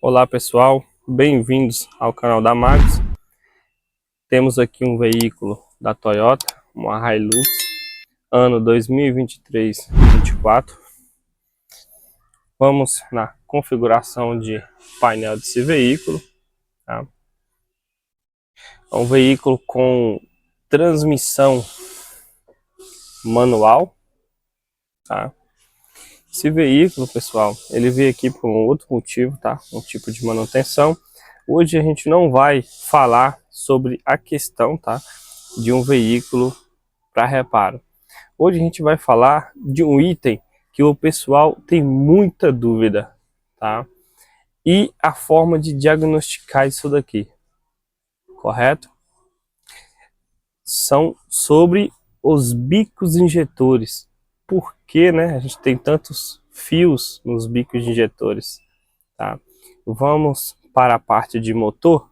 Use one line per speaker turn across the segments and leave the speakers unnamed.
Olá pessoal, bem-vindos ao canal da Magos. Temos aqui um veículo da Toyota, uma Hilux, ano 2023-24. Vamos na configuração de painel desse veículo. Tá? É um veículo com transmissão manual. Tá? Esse veículo, pessoal, ele veio aqui por um outro motivo, tá? Um tipo de manutenção. Hoje a gente não vai falar sobre a questão, tá, de um veículo para reparo. Hoje a gente vai falar de um item que o pessoal tem muita dúvida, tá? E a forma de diagnosticar isso daqui, correto? São sobre os bicos injetores. Por que, né, a gente tem tantos fios nos bicos injetores, tá? Vamos para a parte de motor.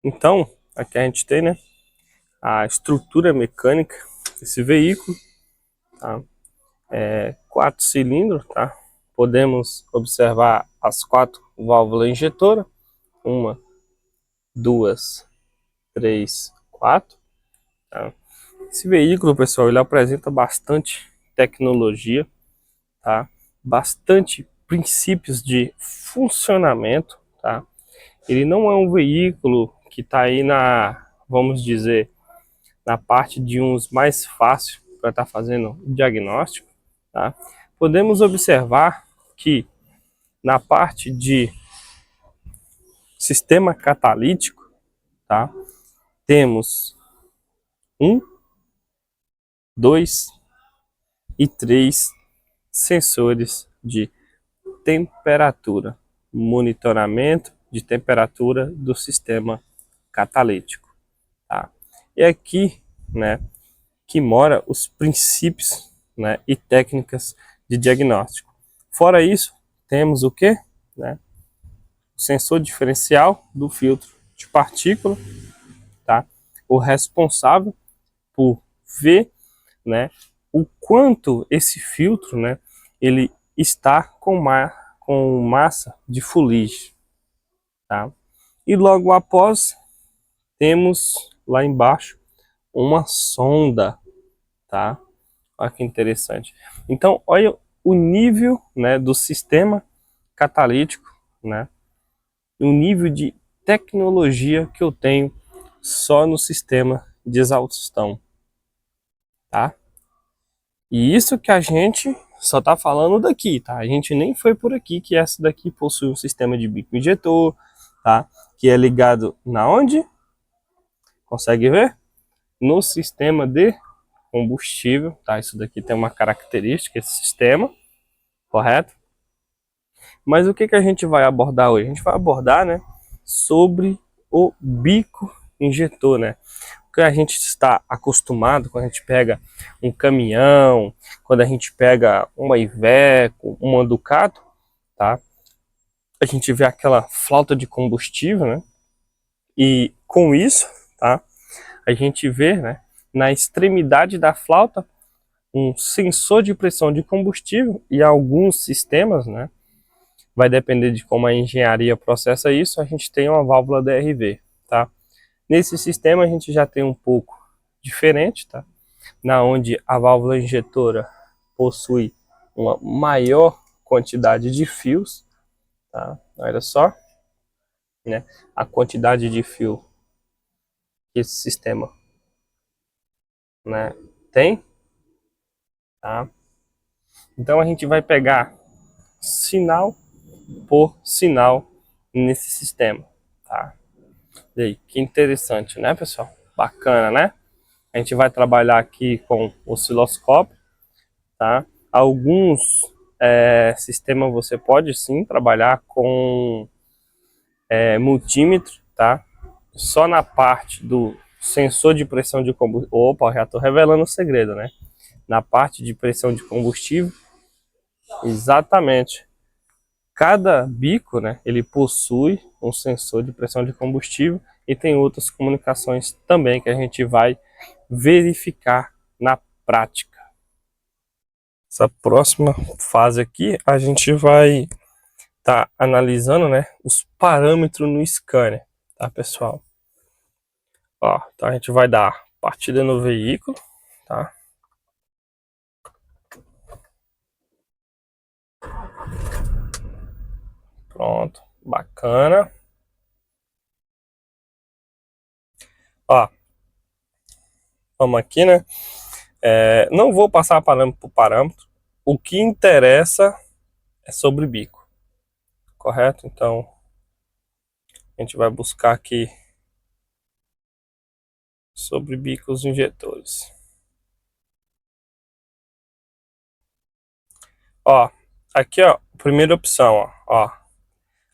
Então, aqui a gente tem, né, a estrutura mecânica desse veículo, tá? 4 cilindros, tá? Podemos observar as 4 válvulas injetoras, 1, 2, 3, 4, tá? Esse veículo, pessoal, ele apresenta bastante tecnologia, tá? Bastante princípios de funcionamento, tá? Ele não é um veículo que está aí vamos dizer, na parte de uns mais fácil para estar fazendo diagnóstico, tá? Podemos observar que na parte de sistema catalítico, tá? Temos 1, 2 e 3 sensores de temperatura, monitoramento de temperatura do sistema catalítico, tá? E aqui, né, que mora os princípios, né, e técnicas de diagnóstico. Fora isso, temos o que, né? O sensor diferencial do filtro de partícula, tá? O responsável por ver, né, o quanto esse filtro, né, ele está com massa de fuligem, tá? E logo após temos lá embaixo uma sonda, tá? Olha que interessante. Então, olha o nível, né, do sistema catalítico, né? O nível de tecnologia que eu tenho só no sistema de exaustão, tá? E isso que a gente só tá falando daqui, tá? A gente nem foi por aqui que essa daqui possui um sistema de bico injetor, tá? Que é ligado na onde? Consegue ver? No sistema de combustível, tá? Isso daqui tem uma característica, esse sistema, correto? Mas o que que a gente vai abordar hoje? A gente vai abordar, né, sobre o bico injetor, né? O que a gente está acostumado quando a gente pega um caminhão, quando a gente pega uma Iveco, uma Ducato, tá? A gente vê aquela flauta de combustível, né? E com isso, tá? A gente vê, né, na extremidade da flauta um sensor de pressão de combustível e alguns sistemas, né? Vai depender de como a engenharia processa isso, a gente tem uma válvula DRV, tá? Nesse sistema a gente já tem um pouco diferente, tá? Na onde a válvula injetora possui uma maior quantidade de fios, tá? Olha só, né? A quantidade de fio que esse sistema, né, tem, tá? Então a gente vai pegar sinal por sinal nesse sistema, tá? E aí, que interessante, né, pessoal? Bacana, né? A gente vai trabalhar aqui com osciloscópio, tá? Alguns sistemas você pode sim trabalhar com multímetro, tá? Só na parte do sensor de pressão de combustível. Opa, já estou revelando o segredo, né? Na parte de pressão de combustível, exatamente. Cada bico, né, ele possui um sensor de pressão de combustível e tem outras comunicações também que a gente vai verificar na prática. Essa próxima fase aqui a gente vai tá analisando, né, os parâmetros no scanner, tá, pessoal? Ó, então a gente vai dar partida no veículo, tá? Pronto, bacana. Ó, vamos aqui, né? Não vou passar parâmetro por parâmetro. O que interessa é sobre bico, correto? Então, a gente vai buscar aqui sobre bicos injetores. Ó, aqui, ó, primeira opção, ó,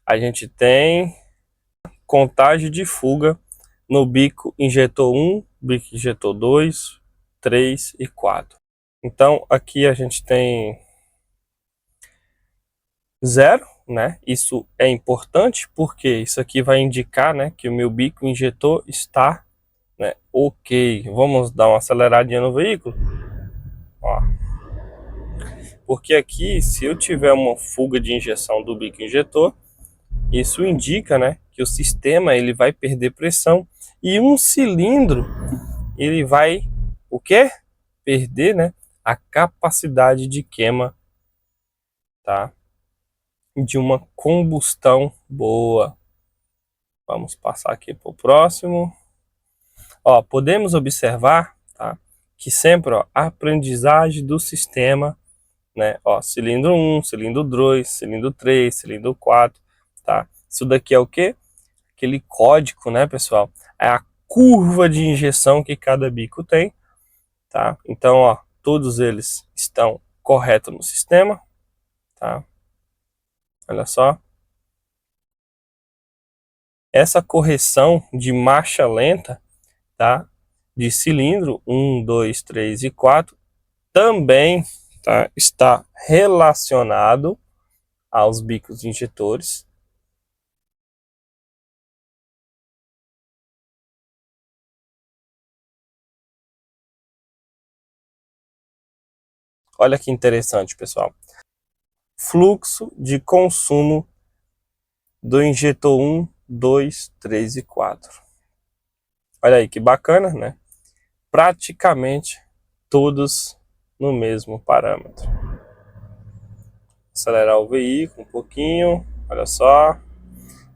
a gente tem contagem de fuga no bico injetor 1, bico injetor 2, 3 e 4. Então, aqui a gente tem 0, né? Isso é importante porque isso aqui vai indicar, né, que o meu bico injetor está, né, ok. Vamos dar uma aceleradinha no veículo, ó. Porque aqui, se eu tiver uma fuga de injeção do bico injetor, isso indica, né, que o sistema ele vai perder pressão e um cilindro ele vai o quê? Perder, né, a capacidade de queima, tá? De uma combustão boa. Vamos passar aqui para o próximo. Ó, podemos observar, tá, que sempre, ó, a aprendizagem do sistema, né? Ó, cilindro 1, cilindro 2, cilindro 3, cilindro 4, tá? Isso daqui é o quê? Aquele código, né, pessoal? É a curva de injeção que cada bico tem, tá? Então, ó, todos eles estão corretos no sistema, tá? Olha só. Essa correção de marcha lenta, tá? De cilindro 1, 2, 3 e 4 também, tá, está relacionado aos bicos injetores. Olha que interessante, pessoal. Fluxo de consumo do injetor 1, 2, 3 e 4. Olha aí que bacana, né? Praticamente todos no mesmo parâmetro. Acelerar o veículo um pouquinho, olha só,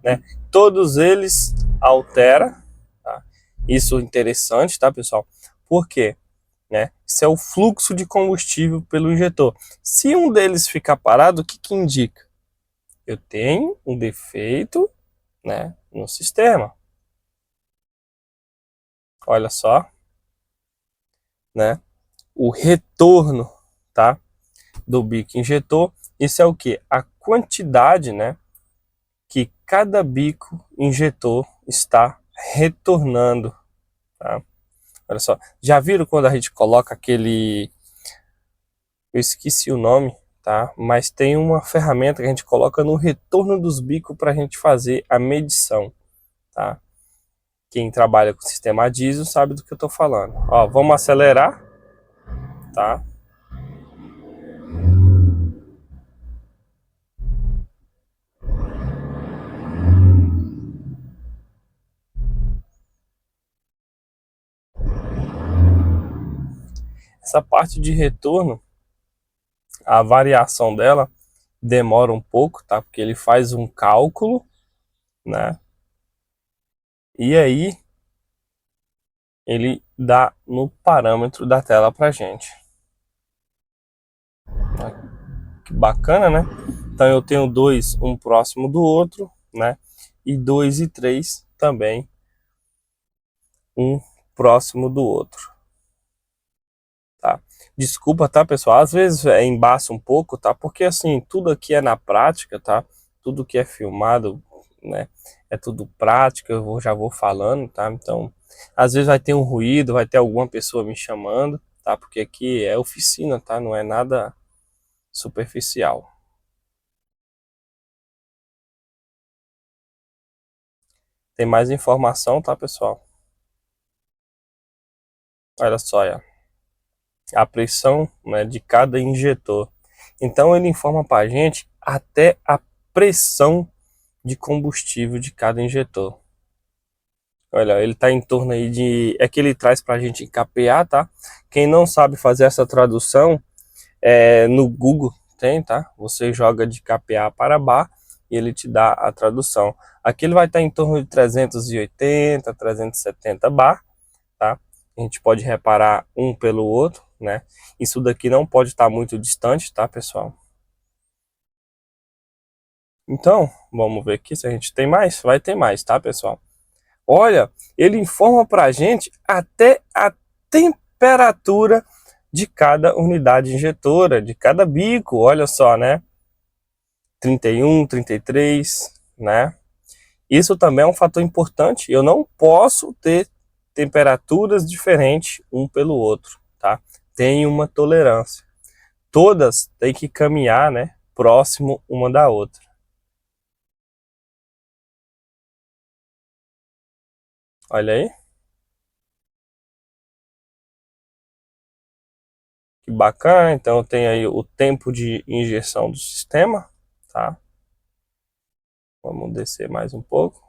né? Todos eles alteram, tá? Isso é interessante, tá, pessoal? Por quê? Né? Isso é o fluxo de combustível pelo injetor. Se um deles ficar parado, o que que indica? Eu tenho um defeito, né, no sistema. Olha só, né? O retorno, tá, do bico injetor. Isso é o que? A quantidade, né, que cada bico injetor está retornando, tá? Olha só, já viram quando a gente coloca aquele, eu esqueci o nome, tá? Mas tem uma ferramenta que a gente coloca no retorno dos bicos para a gente fazer a medição, tá? Quem trabalha com sistema diesel sabe do que eu estou falando. Ó, vamos acelerar, tá? Essa parte de retorno, a variação dela demora um pouco, tá? Porque ele faz um cálculo, né? E aí ele dá no parâmetro da tela pra gente. Que bacana, né? Então eu tenho dois, um próximo do outro, né? E 2 e 3 também, um próximo do outro, tá? Desculpa, tá, pessoal? Às vezes embaça um pouco, tá? Porque assim, tudo aqui é na prática, tá? Tudo que é filmado, né? É tudo prática, já vou falando, tá? Então, às vezes vai ter um ruído, vai ter alguma pessoa me chamando, tá? Porque aqui é oficina, tá? Não é nada superficial. Tem mais informação, tá, pessoal? Olha só, ó, a pressão, né, de cada injetor. Então ele informa para a gente até a pressão de combustível de cada injetor. Olha, ele está em torno aí de... É que ele traz para a gente em kPa, tá? Quem não sabe fazer essa tradução, no Google tem, tá? Você joga de kPa para bar e ele te dá a tradução. Aqui ele vai estar em torno de 380, 370 bar, tá? A gente pode reparar um pelo outro, né? Isso daqui não pode estar muito distante, tá, pessoal? Então, vamos ver aqui se a gente tem mais. Vai ter mais, tá, pessoal? Olha, ele informa para a gente até a temperatura de cada unidade injetora, de cada bico, olha só, né? 31, 33, né? Isso também é um fator importante. Eu não posso ter temperaturas diferentes um pelo outro, tá? Tem uma tolerância. Todas têm que caminhar, né, próximo uma da outra. Olha aí. Que bacana. Então tem aí o tempo de injeção do sistema, tá? Vamos descer mais um pouco.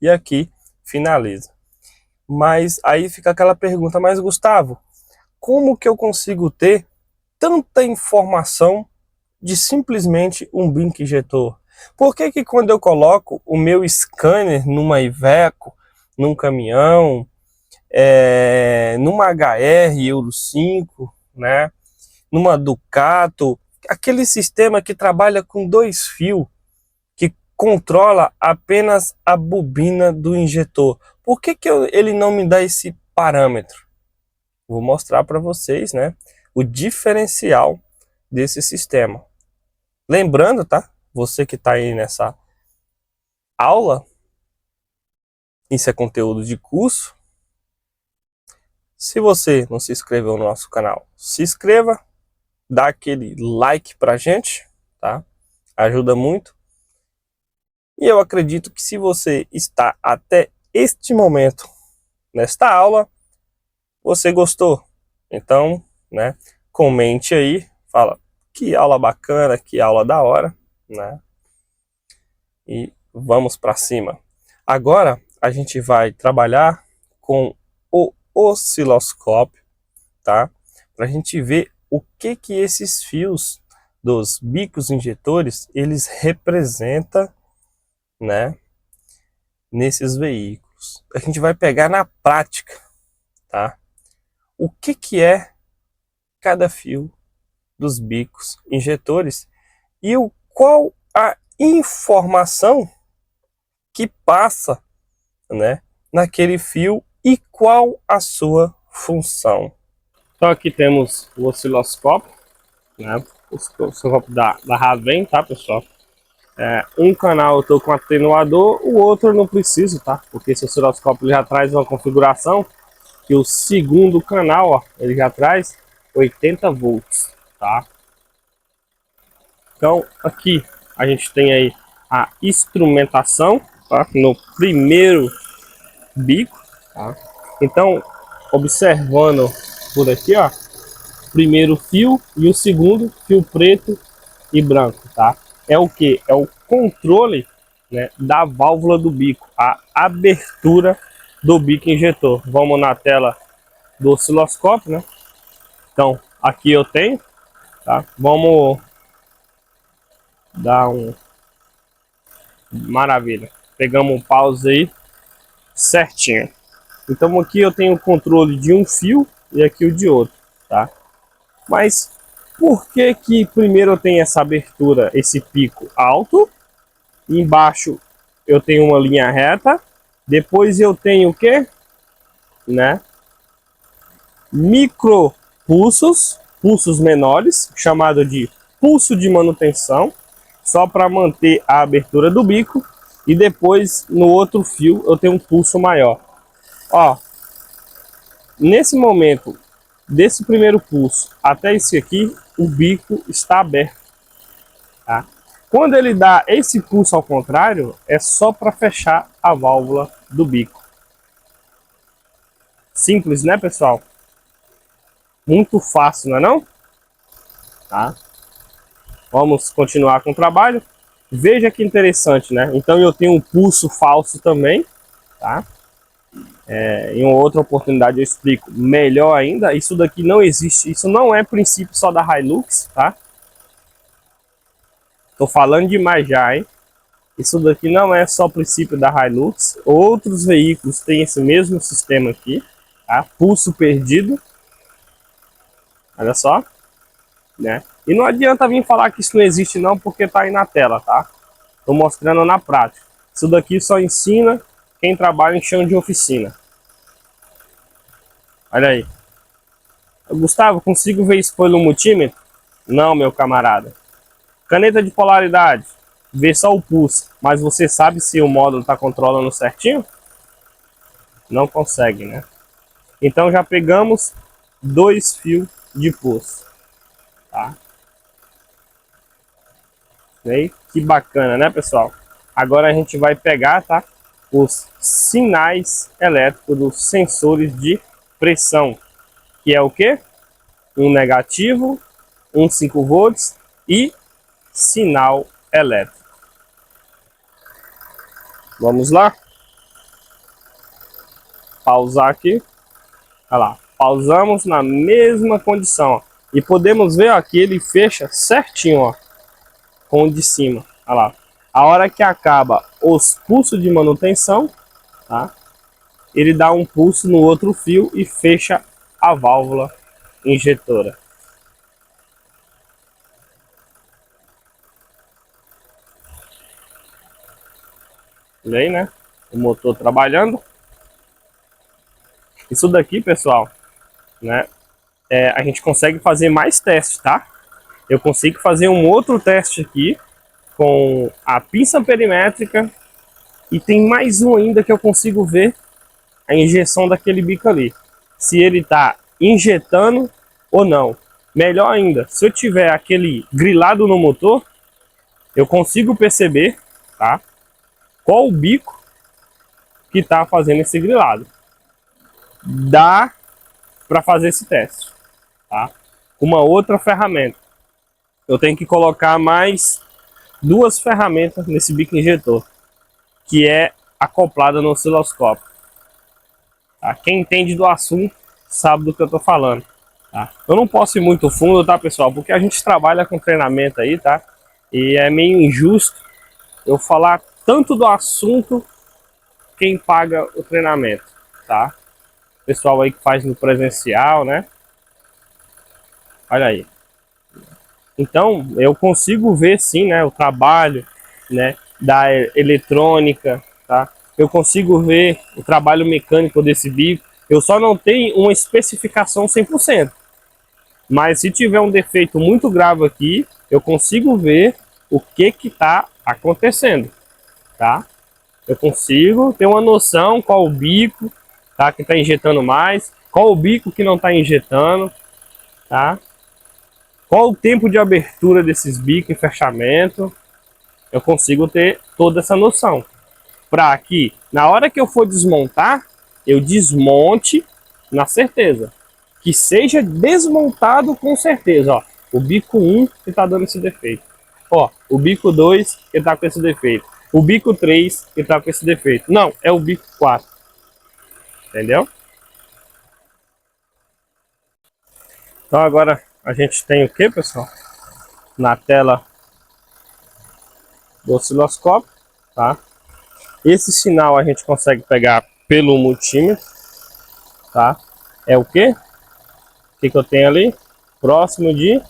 E aqui finaliza. Mas aí fica aquela pergunta, mas Gustavo, como que eu consigo ter tanta informação de simplesmente um bico injetor? Por que que quando eu coloco o meu scanner numa Iveco, num caminhão, numa HR Euro 5, né, numa Ducato, aquele sistema que trabalha com 2 fios, que controla apenas a bobina do injetor, por que que ele não me dá esse parâmetro? Vou mostrar para vocês, né, o diferencial desse sistema. Lembrando, tá? Você que está aí nessa aula, isso é conteúdo de curso. Se você não se inscreveu no nosso canal, se inscreva, dá aquele like pra gente, tá? Ajuda muito. E eu acredito que se você está até este momento nesta aula, você gostou. Então, né, comente aí, fala que aula bacana, que aula da hora, né? E vamos para cima. Agora a gente vai trabalhar com o osciloscópio, tá? Para a gente ver o que que esses fios dos bicos injetores eles representam, né, nesses veículos. A gente vai pegar na prática, tá? O que que é cada fio dos bicos injetores e qual a informação que passa, né, naquele fio e qual a sua função. Então aqui temos o osciloscópio, né, o osciloscópio da Raven, tá, pessoal? Um canal eu estou com atenuador, o outro eu não preciso, tá? Porque esse osciloscópio já traz uma configuração que o segundo canal, ó, ele já traz 80 volts, tá? Então aqui a gente tem aí a instrumentação, tá? No primeiro bico, tá? Então, observando por aqui, ó, primeiro fio e o segundo fio preto e branco, tá? É o que? É o controle, né, da válvula do bico, a abertura do bico injetor. Vamos na tela do osciloscópio, né? Então, aqui eu tenho, tá? Vamos dar um... Maravilha. Pegamos um pause aí, certinho. Então aqui eu tenho o controle de um fio e aqui o de outro, tá? Mas por que que primeiro eu tenho essa abertura, esse pico alto, e embaixo eu tenho uma linha reta, depois eu tenho o que? Né? Micro pulsos, pulsos menores, chamado de pulso de manutenção, só para manter a abertura do bico, e depois no outro fio eu tenho um pulso maior. Ó, nesse momento desse primeiro pulso até esse aqui, o bico está aberto, tá? Quando ele dá esse pulso ao contrário, é só para fechar a válvula do bico. Simples, né, pessoal? Muito fácil, não é não? tá? Vamos continuar com o trabalho. Veja que interessante, né? Então eu tenho um pulso falso também, tá? Em uma outra oportunidade eu explico melhor ainda. Isso daqui não existe, isso não é princípio só da Hilux, tá? Tô falando demais já, hein? Isso daqui não é só princípio da Hilux. Outros veículos têm esse mesmo sistema aqui, tá? Pulso perdido. Olha só, né? E não adianta vir falar que isso não existe não, porque tá aí na tela, tá? Tô mostrando na prática. Isso daqui só ensina quem trabalha em chão de oficina. Olha aí. Gustavo, consigo ver isso pelo multímetro? Não, meu camarada. Caneta de polaridade, vê só o pulso, mas você sabe se o módulo está controlando certinho? Não consegue, né? Então já pegamos 2 fios de pulso, tá? E aí, que bacana, né, pessoal? Agora a gente vai pegar, tá, os sinais elétricos dos sensores de pressão, que é o que? Um negativo, um 5 volts e sinal elétrico. Vamos lá? Pausar aqui. Olha lá, pausamos na mesma condição, ó. E podemos ver, ó, que ele fecha certinho, ó, com o de cima. Olha lá. A hora que acaba os pulsos de manutenção, tá? Ele dá um pulso no outro fio e fecha a válvula injetora. Olha aí, né? O motor trabalhando. Isso daqui, pessoal, né? A gente consegue fazer mais testes, tá? Eu consigo fazer um outro teste aqui com a pinça perimétrica e tem mais um ainda que eu consigo ver a injeção daquele bico ali, se ele está injetando ou não. Melhor ainda, se eu tiver aquele grilado no motor, eu consigo perceber, tá, qual o bico que está fazendo esse grilado. Dá para fazer esse teste, tá? Uma outra ferramenta, eu tenho que colocar mais 2 ferramentas nesse bico injetor, que é acoplada no osciloscópio. Tá? Quem entende do assunto sabe do que eu estou falando. Tá? Eu não posso ir muito fundo, tá, pessoal? Porque a gente trabalha com treinamento aí, tá? E é meio injusto eu falar tanto do assunto quem paga o treinamento, tá? Pessoal aí que faz no presencial, né? Olha aí. Então, eu consigo ver sim, né, o trabalho, né, da eletrônica, tá? Eu consigo ver o trabalho mecânico desse bico. Eu só não tenho uma especificação 100%. Mas se tiver um defeito muito grave aqui, eu consigo ver o que está acontecendo, tá? Eu consigo ter uma noção qual o bico, tá, que está injetando mais, qual o bico que não está injetando, tá? Qual o tempo de abertura desses bicos e fechamento. Eu consigo ter toda essa noção. Para que, na hora que eu for desmontar, eu desmonte na certeza. Que seja desmontado com certeza. Ó, o bico 1 que está dando esse defeito. Ó, o bico 2 que está com esse defeito. O bico 3 que está com esse defeito. Não, é o bico 4. Entendeu? Então agora a gente tem o que, pessoal? Na tela do osciloscópio, tá? Esse sinal a gente consegue pegar pelo multímetro, tá? É o que? O que eu tenho ali? Próximo de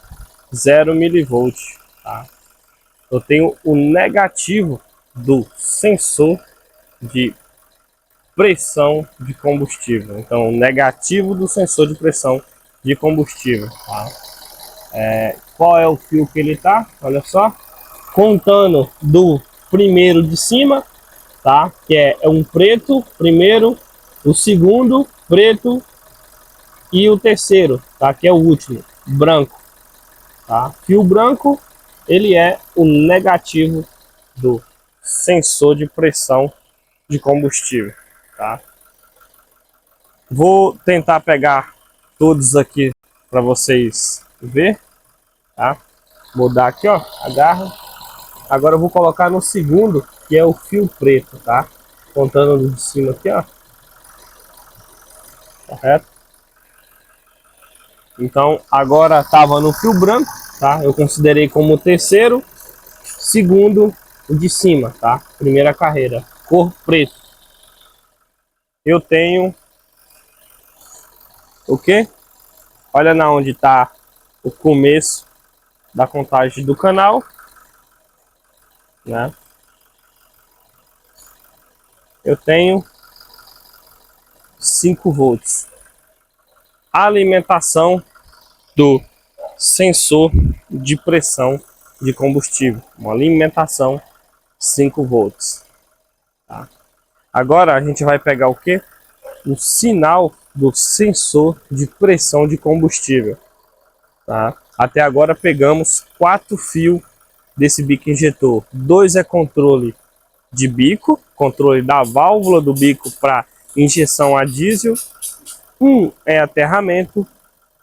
0 milivolt, tá? Eu tenho o negativo do sensor de pressão de combustível. Então, o negativo do sensor de pressão de combustível, tá? Qual é o fio que ele tá? Olha só, contando do primeiro de cima, tá? Que é um preto primeiro, o segundo preto e o terceiro, tá? Que é o último, branco, tá? Fio branco, ele é o negativo do sensor de pressão de combustível, tá? Vou tentar pegar todos aqui para vocês ver, tá? Vou dar aqui, ó, agarra. Agora eu vou colocar no segundo, que é o fio preto, tá? Contando de cima aqui, ó. Correto? Então, agora tava no fio branco, tá? Eu considerei como o terceiro, segundo o de cima, tá? Primeira carreira, cor preto. Eu tenho o quê? Olha na onde tá o começo da contagem do canal, né? Eu tenho 5 volts. A alimentação do sensor de pressão de combustível, uma alimentação 5 volts, tá? Agora a gente vai pegar o que? O sinal do sensor de pressão de combustível, tá? Até agora pegamos 4 fios desse bico injetor. 2 é controle de bico, controle da válvula do bico para injeção a diesel. Um é aterramento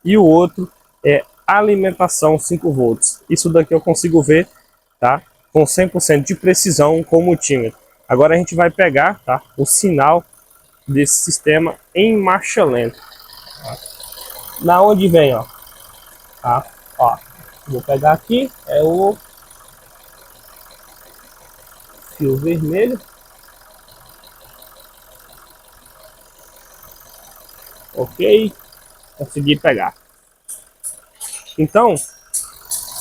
e o outro é alimentação 5 volts. Isso daqui eu consigo ver, tá? Com 100% de precisão com o multímetro. Agora a gente vai pegar, tá? O sinal desse sistema em marcha lenta. Tá? Na onde vem, ó. Tá? Ó, vou pegar aqui, é o fio vermelho. Ok, consegui pegar. Então,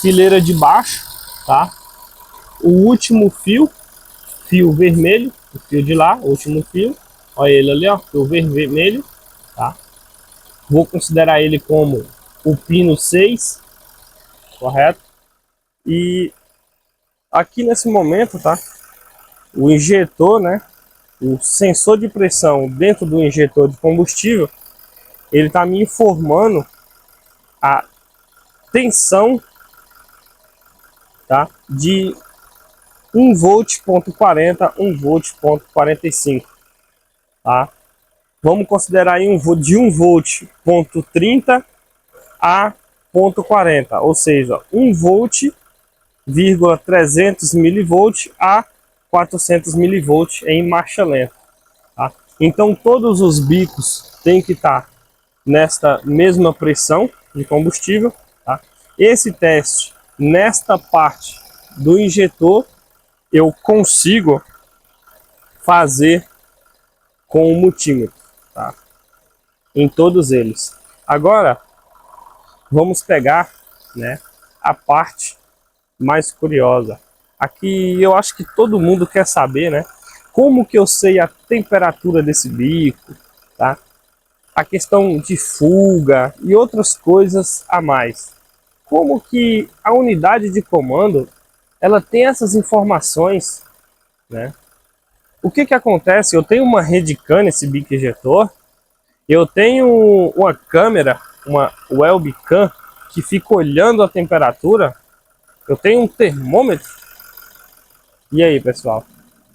fileira de baixo, tá? O último fio, fio vermelho, o fio de lá, o último fio. Olha ele ali, ó, fio vermelho, tá? Vou considerar ele como o pino 6, correto? E aqui nesse momento, tá? O injetor, né? O sensor de pressão dentro do injetor de combustível, ele tá me informando a tensão, tá? De 1 volt.40, 1 volt.45, tá? Vamos considerar aí de 1 volt.30 a 0.40, ou seja, 1 volt,300 milivolt a 400 milivolt em marcha lenta, tá? Então todos os bicos têm que estar nesta mesma pressão de combustível, tá? Esse teste nesta parte do injetor eu consigo fazer com o multímetro, tá? Em todos eles. Agora vamos pegar, né, a parte mais curiosa. Aqui eu acho que todo mundo quer saber, né? Como que eu sei a temperatura desse bico, tá? A questão de fuga e outras coisas a mais. Como que a unidade de comando ela tem essas informações, né? O que que acontece? Eu tenho uma Redcam nesse bico injetor, eu tenho uma câmera, uma webcam que fica olhando a temperatura, eu tenho um termômetro. E aí, pessoal,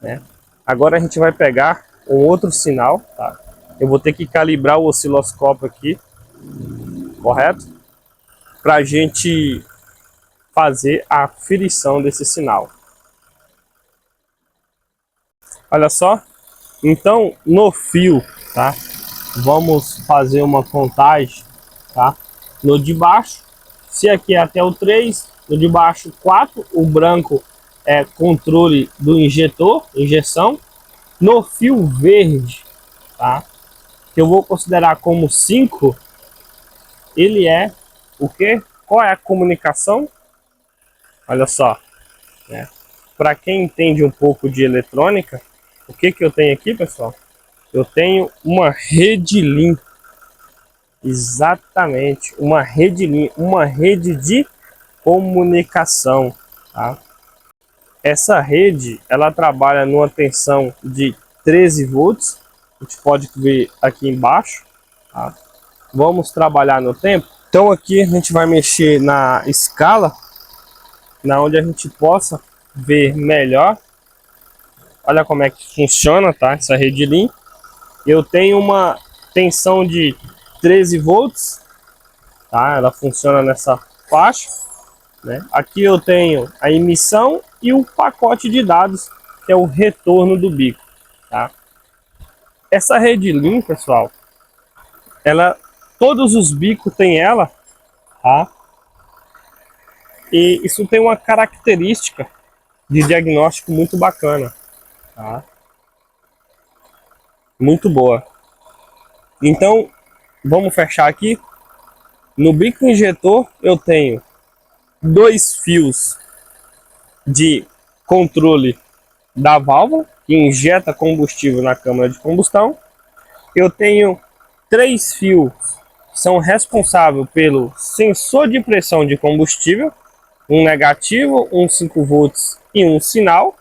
né? Agora a gente vai pegar um outro sinal, tá? Eu vou ter que calibrar o osciloscópio aqui, correto? Para a gente fazer a aferição desse sinal. Olha só, então no fio, tá? Vamos fazer uma contagem, tá? No de baixo, se aqui é até o 3, no de baixo 4, o branco é controle do injetor, injeção. No fio verde, tá? Que eu vou considerar como 5, ele é o que? Qual é a comunicação? Olha só, né? Para quem entende um pouco de eletrônica, o que que eu tenho aqui, pessoal? Eu tenho uma rede LIN. Exatamente, uma rede LIN, uma rede de comunicação, tá? Essa rede, ela trabalha numa tensão de 13 volts. A gente pode ver aqui embaixo, tá? Vamos trabalhar no tempo. Então aqui a gente vai mexer na escala, na onde a gente possa ver melhor. Olha como é que funciona, tá? Essa rede LIN. Eu tenho uma tensão de 13 volts, tá? Ela funciona nessa faixa. né? Aqui eu tenho a emissão e o pacote de dados, que é o retorno do bico, tá? Essa rede Lean, pessoal, todos os bicos têm ela, tá? E isso tem uma característica de diagnóstico muito bacana, tá? Muito boa. Então, vamos fechar aqui. No bico injetor eu tenho 2 fios de controle da válvula, que injeta combustível na câmara de combustão. Eu tenho 3 fios que são responsáveis pelo sensor de pressão de combustível, um negativo, um 5 volts e um sinal,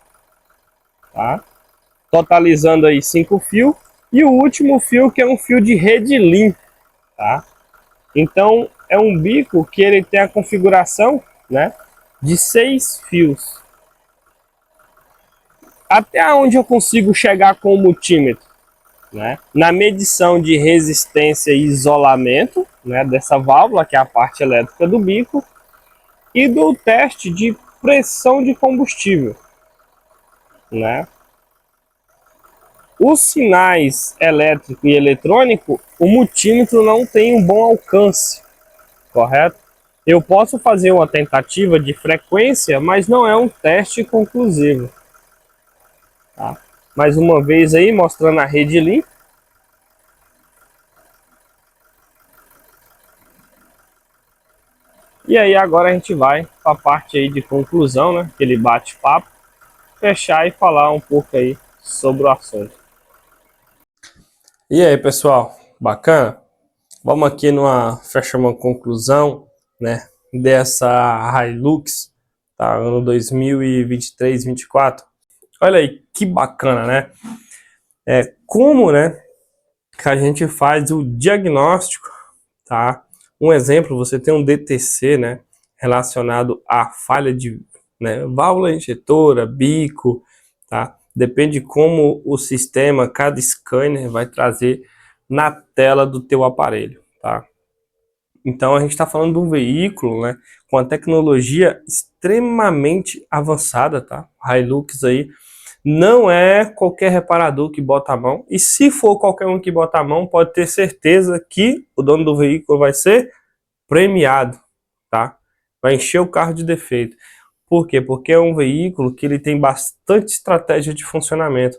tá? Totalizando aí 5 fios. E o último fio, que é um fio de rede Lean, tá? Então é um bico que ele tem a configuração, né, de 6 fios. Até onde eu consigo chegar com o multímetro, né? Na medição de resistência e isolamento, né, dessa válvula, que é a parte elétrica do bico, e do teste de pressão de combustível, né? Os sinais elétrico e eletrônico, o multímetro não tem um bom alcance, correto? Eu posso fazer uma tentativa de frequência, mas não é um teste conclusivo, tá? Mais uma vez aí, mostrando a rede Lean. E aí agora a gente vai para a parte aí de conclusão, né? Aquele bate-papo, fechar e falar um pouco aí sobre o assunto. E aí, pessoal, bacana? Vamos aqui fechar uma conclusão, né, dessa Hilux, tá, ano 2023-24. Olha aí, que bacana, né? Como, né, que a gente faz o diagnóstico, tá? Um exemplo, você tem um DTC, né, relacionado à falha de, né, válvula injetora, bico, tá? Depende como o sistema, cada scanner vai trazer na tela do teu aparelho, tá? Então a gente está falando de um veículo, né, com a tecnologia extremamente avançada, tá? Hilux aí não é qualquer reparador que bota a mão, e se for qualquer um que bota a mão, pode ter certeza que o dono do veículo vai ser premiado, tá? Vai encher o carro de defeito. Por quê? Porque é um veículo que ele tem bastante estratégia de funcionamento.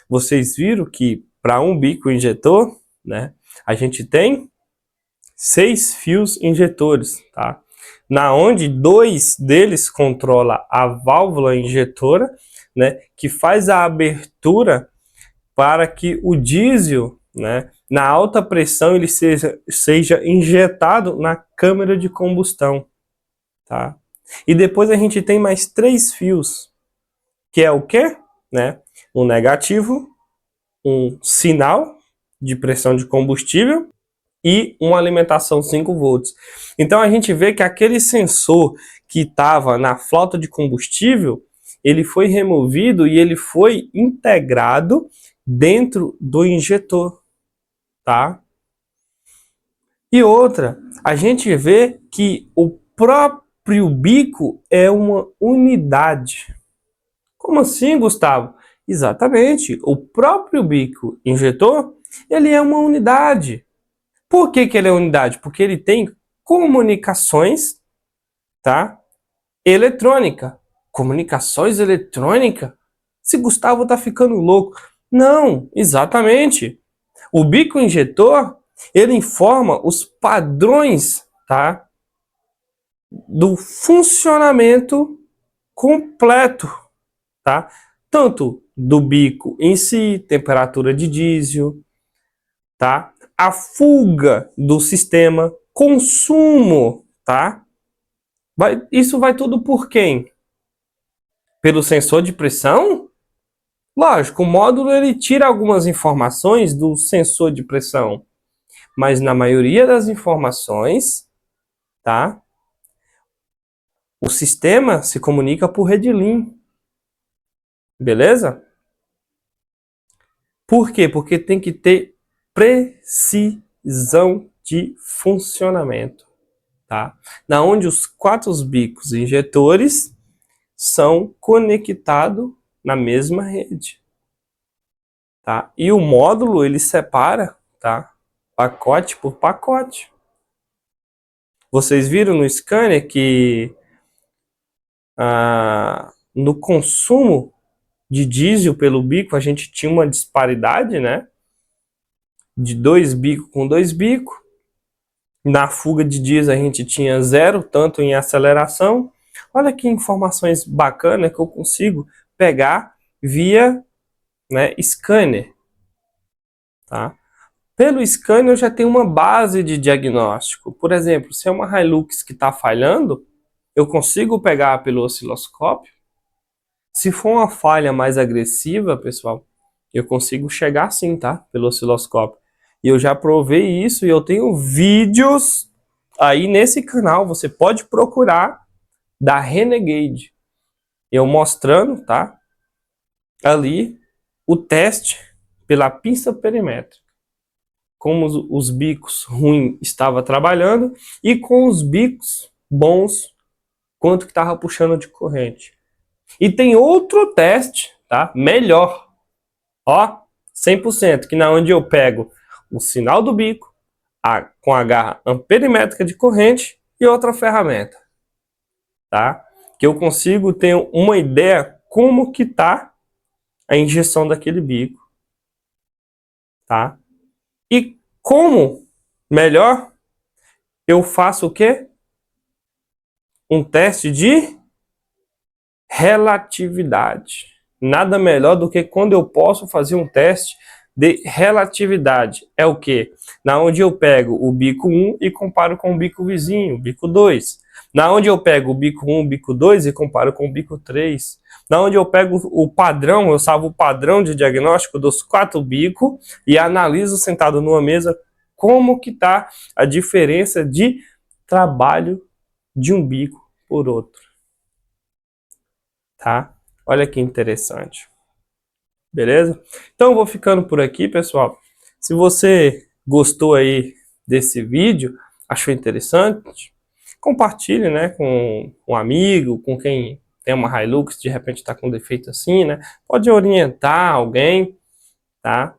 Vocês viram que para um bico injetor, né, a gente tem 6 fios injetores, tá? Na onde 2 deles controla a válvula injetora, né, que faz a abertura para que o diesel, né, na alta pressão ele seja injetado na câmara de combustão, tá? E depois a gente tem mais 3 fios, que é o quê? Né? Um negativo, um sinal de pressão de combustível e uma alimentação 5 volts. Então a gente vê que aquele sensor que estava na flauta de combustível, ele foi removido e ele foi integrado dentro do injetor, tá? E outra, a gente vê que o próprio bico é uma unidade. Como assim, Gustavo? Exatamente, o próprio bico injetor, ele é uma unidade. Por que que ele é unidade? Porque ele tem comunicações, tá? Eletrônica. Comunicações eletrônica? Se Gustavo tá ficando louco. Não, exatamente. O bico injetor, ele informa os padrões, tá, do funcionamento completo, tá? Tanto do bico em si, temperatura de diesel, tá? A fuga do sistema, consumo, tá? Isso vai tudo por quem? Pelo sensor de pressão? Lógico, o módulo ele tira algumas informações do sensor de pressão, mas na maioria das informações, tá? O sistema se comunica por rede Lean, beleza? Por quê? Porque tem que ter precisão de funcionamento. tá? Na onde os 4 bicos injetores são conectados na mesma rede, tá? E o módulo ele separa, tá? Pacote por pacote. Vocês viram no scanner que no consumo de diesel pelo bico a gente tinha uma disparidade, né? De 2 bicos com 2 bicos. Na fuga de diesel a gente tinha 0, tanto em aceleração. Olha que informações bacanas que eu consigo pegar via, né, scanner, tá? Pelo scanner eu já tenho uma base de diagnóstico. Por exemplo, se é uma Hilux que está falhando, eu consigo pegar pelo osciloscópio. Se for uma falha mais agressiva, pessoal, eu consigo chegar sim, tá? Pelo osciloscópio. E eu já provei isso e eu tenho vídeos aí nesse canal. Você pode procurar da Renegade. Eu mostrando, tá? Ali o teste pela pinça perimétrica. Como os bicos ruins estavam trabalhando e com os bicos bons, quanto que estava puxando de corrente. E tem outro teste, tá? Melhor. Ó, 100%, que na onde eu pego o sinal do bico com a garra amperimétrica de corrente e outra ferramenta, tá? Que eu consigo ter uma ideia como que tá a injeção daquele bico, tá? E como melhor eu faço o quê? Um teste de relatividade. Nada melhor do que quando eu posso fazer um teste de relatividade. É o que? Na onde eu pego o bico 1 e comparo com o bico vizinho, o bico 2. Na onde eu pego o bico 1, o bico 2 e comparo com o bico 3. Na onde eu pego o padrão, eu salvo o padrão de diagnóstico dos 4 bicos e analiso sentado numa mesa como que está a diferença de trabalho de um bico por outro. Tá? Olha que interessante. Beleza? Então eu vou ficando por aqui, pessoal. Se você gostou aí desse vídeo, achou interessante, compartilhe, né, com um amigo, com quem tem uma Hilux, de repente está com defeito assim, né? Pode orientar alguém, tá?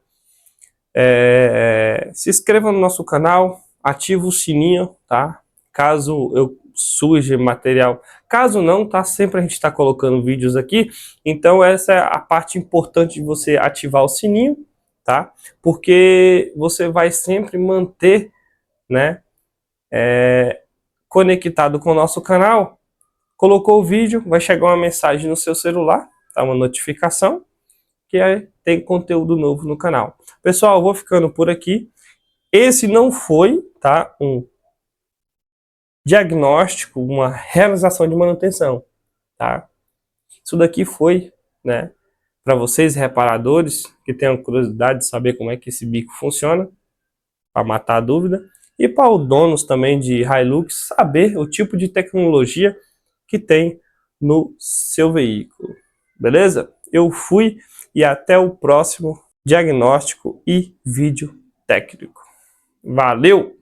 Se inscreva no nosso canal, ativa o sininho, tá? Caso eu surja material, caso não, tá? Sempre a gente está colocando vídeos aqui, então essa é a parte importante de você ativar o sininho, tá? Porque você vai sempre manter, né, conectado com o nosso canal. Colocou o vídeo, vai chegar uma mensagem no seu celular, tá? Uma notificação, que tem conteúdo novo no canal. Pessoal, eu vou ficando por aqui. Esse não foi, tá, um diagnóstico, uma realização de manutenção, tá? Isso daqui foi, né, para vocês reparadores que tenham curiosidade de saber como é que esse bico funciona, para matar a dúvida, e para os donos também de Hilux saber o tipo de tecnologia que tem no seu veículo. Beleza? Eu fui e até o próximo diagnóstico e vídeo técnico. Valeu!